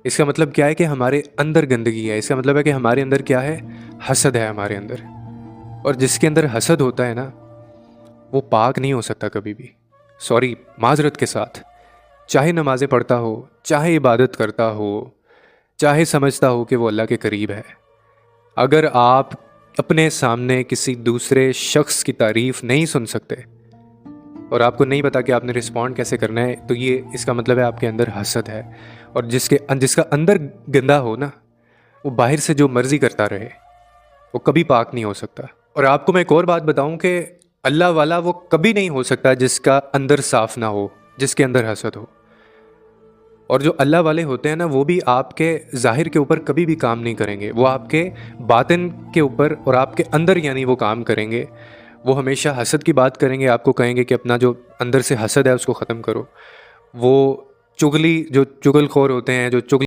इसका मतलब क्या है कि हमारे अंदर गंदगी है। इसका मतलब है कि हमारे अंदर क्या है, हसद है हमारे अंदर। और जिसके अंदर हसद होता है ना, वो पाक नहीं हो सकता कभी भी। सॉरी, माजरत के साथ। चाहे नमाज़ें पढ़ता हो, चाहे इबादत करता हो, चाहे समझता हो कि वो अल्लाह के करीब है, अगर आप अपने सामने किसी दूसरे शख्स की तारीफ़ नहीं सुन सकते और आपको नहीं पता कि आपने रिस्पॉन्ड कैसे करना है, तो ये इसका मतलब है आपके अंदर हसद है। और जिसका अंदर गंदा हो ना, वो बाहर से जो मर्ज़ी करता रहे, वो कभी पाक नहीं हो सकता। और आपको मैं एक और बात बताऊं कि अल्लाह वाला वो कभी नहीं हो सकता जिसका अंदर साफ ना हो, जिसके अंदर हसद हो। और जो अल्लाह वाले होते हैं ना, वो भी आपके ज़ाहिर के ऊपर कभी भी काम नहीं करेंगे, वो आपके बातिन के ऊपर और आपके अंदर यानी वो काम करेंगे। वो हमेशा हसद की बात करेंगे, आपको कहेंगे कि अपना जो अंदर से हसद है उसको ख़त्म करो। वो जो चुगलखोर होते हैं, जो चुगल